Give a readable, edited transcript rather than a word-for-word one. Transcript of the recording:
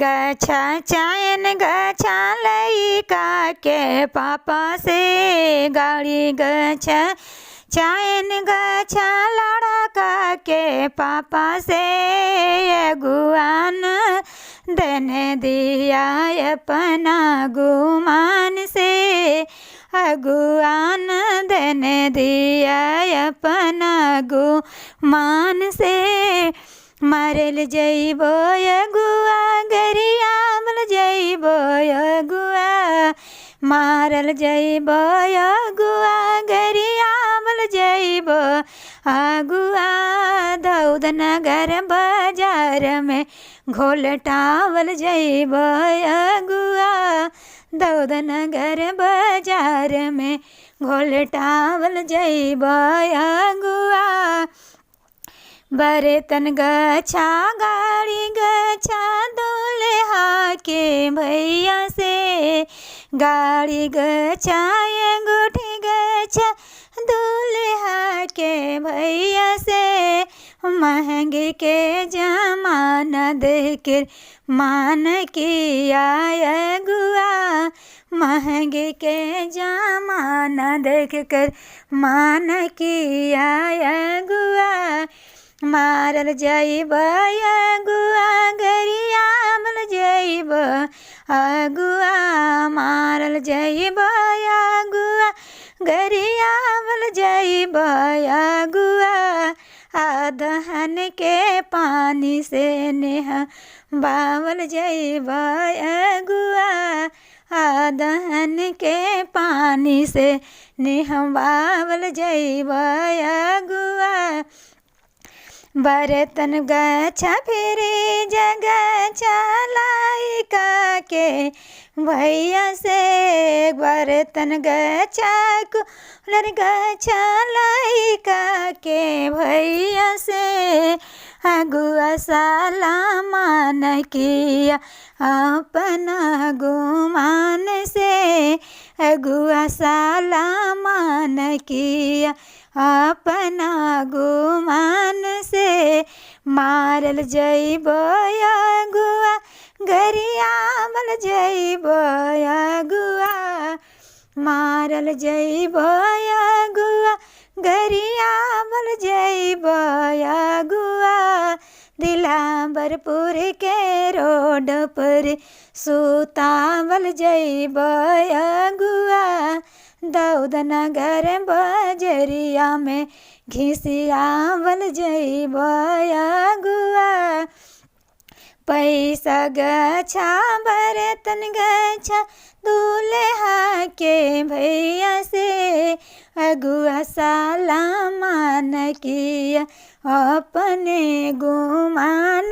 गच्छा चायन गच्छा लइका के पापा से गाड़ी गच्छा चायन गच्छा लड़का के पापा से अगुआन देने दिया अपना गुमान से अगुआन देने दिया अपना गुमान से मारल जइबो अगुआ गरियाबल जइबो अगुआ मारल जइबो अगुआ गरियाबल जइबो अगुआ दौद नगर बाजार में घोलटावल जइबो अगुआ दौद नगर बाजार में घोलटावल जइबो अगुआ बर्तन गच्छा गाड़ी गच्छा दूल्हा के भैया से गाड़ी गच्छा अंगूठी गच्छा दूल्हा के भैया से महंगे के जमाना देख मान किया अगुआ महंगे के जमाना देख कर मान किया अगुआ मारल जइब अगुआ गरियाबल जइब अगुआ मारल जइब अगुआ गरियाबल जइब अगुआ आदहन के पानी से नेहा बावल जइब अगुआ आदहन के पानी से नेहा बावल जइब अगुआ बर्तन गच्छा फिर जगह चलाइका के भैया से बर्तन गच्छा कूलर गच्छा लाइका के भैया से अगुआ साला मान किया अपना गुमान से अगुआ साला मान किया अपना गुमान से मारल जइबो अगुआ गरियाबल जइबो अगुआ मारल जइबो अगुआ गरियाबल जइबो अगुआ दिलावरपुर के रोड पर सुतावल जइबो अगुआ दौद नगर बजरिया में घिसियावल जइबो अगुआ पैसा गच्छा बर्तन गच्छा दूल्हा के भैया से अगुआ साला मान किया अपने गुमान